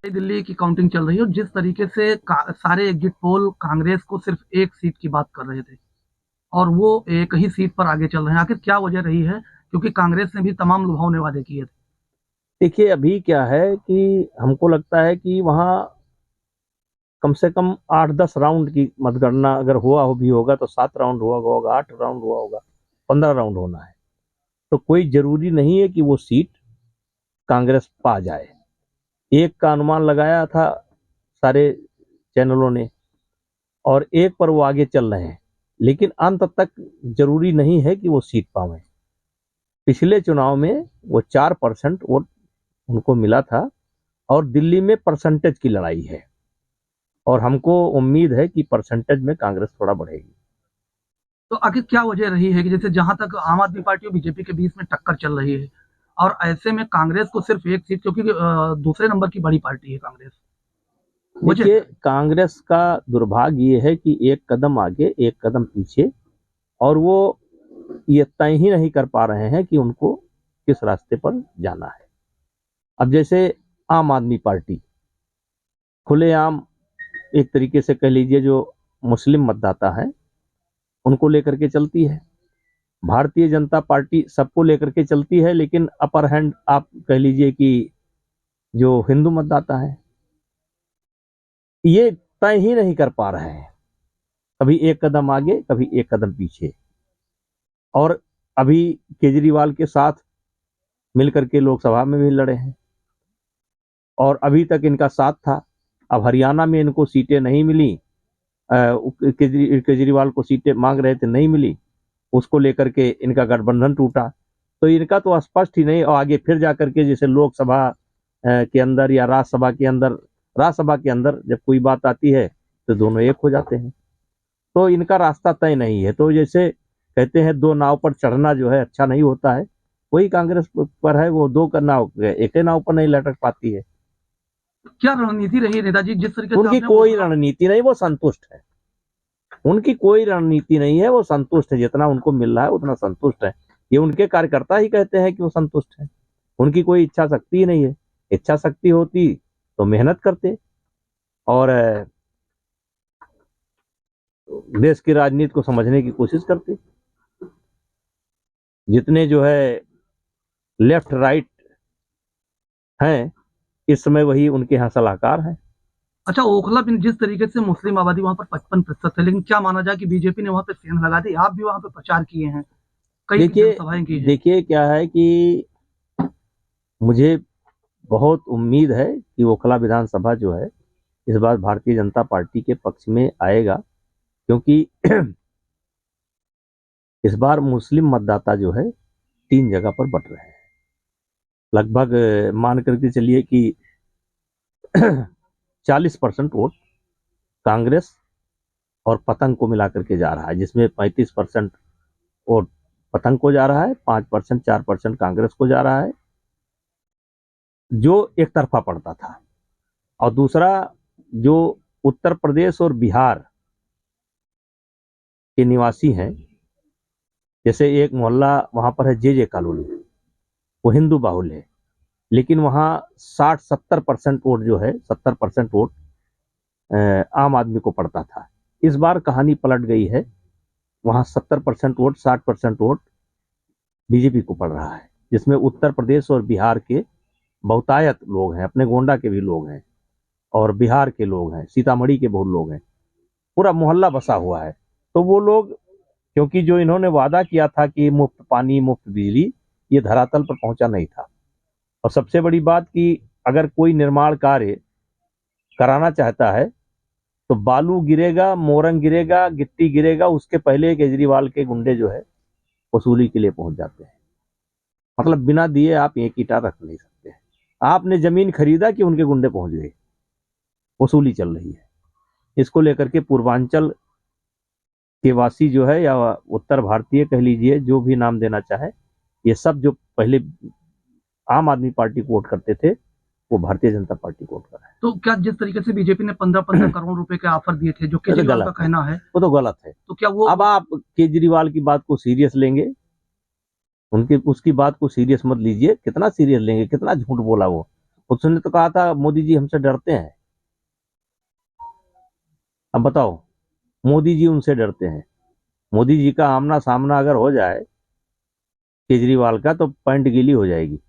दिल्ली की काउंटिंग चल रही है और जिस तरीके से सारे एग्जिट पोल कांग्रेस को सिर्फ एक सीट की बात कर रहे थे और वो एक ही सीट पर आगे चल रहे हैं। आखिर क्या वजह रही है? क्योंकि कांग्रेस ने भी तमाम लुभावने वादे किए थे। देखिए, अभी क्या है कि हमको लगता है कि वहाँ कम से कम 8-10 राउंड की मतगणना अगर हुआ हो भी होगा तो 7 राउंड हुआ होगा, 8 राउंड हुआ होगा, 15 राउंड होना है। तो कोई जरूरी नहीं है कि वो सीट कांग्रेस पा जाए। एक का अनुमान लगाया था सारे चैनलों ने और एक पर वो आगे चल रहे हैं, लेकिन अंत तक जरूरी नहीं है कि वो सीट पावे। पिछले चुनाव में वो 4% वोट उनको मिला था और दिल्ली में परसेंटेज की लड़ाई है और हमको उम्मीद है कि परसेंटेज में कांग्रेस थोड़ा बढ़ेगी। तो आखिर क्या वजह रही है कि जैसे जहां तक आम आदमी पार्टी और बीजेपी के बीच में टक्कर चल रही है और ऐसे में कांग्रेस को सिर्फ एक सीट, क्योंकि दूसरे नंबर की बड़ी पार्टी है कांग्रेस, वजह देखिए, क्या है? कांग्रेस का दुर्भाग्य ये है कि एक कदम आगे एक कदम पीछे, और वो ये तय ही नहीं कर पा रहे हैं कि उनको किस रास्ते पर जाना है। अब जैसे आम आदमी पार्टी खुलेआम एक तरीके से कह लीजिए जो मुस्लिम मतदाता है उनको लेकर के चलती है। भारतीय जनता पार्टी सबको लेकर के चलती है, लेकिन अपर हैंड आप कह लीजिए कि जो हिंदू मतदाता है ये तय ही नहीं कर पा रहे हैं, कभी एक कदम आगे कभी एक कदम पीछे। और अभी केजरीवाल के साथ मिलकर के लोकसभा में भी लड़े हैं और अभी तक इनका साथ था। अब हरियाणा में इनको सीटें नहीं मिली, केजरीवाल को सीटें मांग रहे थे, नहीं मिली, उसको लेकर के इनका गठबंधन टूटा। तो इनका तो स्पष्ट ही नहीं, और आगे फिर जाकर के जैसे लोकसभा के अंदर या राज्यसभा के अंदर जब कोई बात आती है तो दोनों एक हो जाते हैं। तो इनका रास्ता तय नहीं है। तो जैसे कहते हैं दो नाव पर चढ़ना जो है अच्छा नहीं होता है, वही कांग्रेस पर है, वो दो का नाव एक ही नाव पर नहीं लटक पाती है। क्या रणनीति रही है नेताजी, जिस तरीके से उनकी आपने कोई ओखला? रणनीति नहीं, वो संतुष्ट है। उनकी कोई रणनीति नहीं है, वो संतुष्ट है, जितना उनको मिल रहा है उतना संतुष्ट है। ये उनके कार्यकर्ता ही कहते हैं कि वो संतुष्ट है। उनकी कोई इच्छा शक्ति ही नहीं है। इच्छा शक्ति होती तो मेहनत करते और देश की राजनीति को समझने की कोशिश करते। जितने जो है लेफ्ट राइट हैं इस समय वही उनके यहाँ सलाहकार हैं। अच्छा, ओखला में जिस तरीके से मुस्लिम आबादी वहां पर 55% है, लेकिन क्या माना जाए कि बीजेपी ने वहां पे सेंध लगा दी। आप भी वहां पे प्रचार किए हैं, कई देखिए जनसभाएं की हैं। देखिए क्या है कि मुझे बहुत उम्मीद है कि ओखला विधानसभा जो है इस बार भारतीय जनता पार्टी के पक्ष में आएगा, क्योंकि इस बार मुस्लिम मतदाता जो है 3 जगह पर बट रहे हैं। लगभग मान करके चलिए कि 40% वोट कांग्रेस और पतंग को मिलाकर के जा रहा है, जिसमें 35% वोट पतंग को जा रहा है, 5% 4% कांग्रेस को जा रहा है, जो एक तरफा पड़ता था। और दूसरा, जो उत्तर प्रदेश और बिहार के निवासी हैं, जैसे एक मोहल्ला वहां पर है जे कॉलोनी, वो हिंदू बाहुल्य है, लेकिन वहां 60-70% वोट जो है 70% वोट आम आदमी को पड़ता था। इस बार कहानी पलट गई है, वहां 70% वोट 60% वोट बीजेपी को पड़ रहा है, जिसमें उत्तर प्रदेश और बिहार के बहुतायत लोग हैं, अपने गोंडा के भी लोग हैं और बिहार के लोग हैं, सीतामढ़ी के बहुत लोग हैं, पूरा मोहल्ला बसा हुआ है। तो वो लोग, क्योंकि जो इन्होंने वादा किया था कि मुफ्त पानी मुफ्त बिजली, ये धरातल पर पहुंचा नहीं था। और सबसे बड़ी बात कि अगर कोई निर्माण कार्य कराना चाहता है तो बालू गिरेगा, मोरंग गिरेगा, गिट्टी गिरेगा, उसके पहले केजरीवाल के गुंडे जो है वसूली के लिए पहुंच जाते हैं। मतलब बिना दिए आप एक ईंटा रख नहीं सकते। आपने जमीन खरीदा कि उनके गुंडे पहुंच गए, वसूली चल रही है। इसको लेकर के पूर्वांचल के वासी जो है या उत्तर भारतीय कह लीजिए, जो भी नाम देना चाहे, ये सब जो पहले आम आदमी पार्टी को वोट करते थे वो भारतीय जनता पार्टी को वोट कर रहे हैं। तो क्या जिस तरीके से बीजेपी ने 15-15 करोड़ रुपए के ऑफर दिए थे, जो ये तो केजरीवाल का गलत है, कहना है, वो तो गलत है। तो क्या वो? अब आप केजरीवाल की बात को सीरियस लेंगे, उनकी उसकी बात को सीरियस मत लीजिए। कितना सीरियस लेंगे, कितना झूठ बोला वो। उसने तो कहा था मोदी जी हमसे डरते हैं। अब बताओ, मोदी जी उनसे डरते हैं। मोदी जी का आमना सामना अगर हो जाए केजरीवाल का तो पैंट गीली हो जाएगी।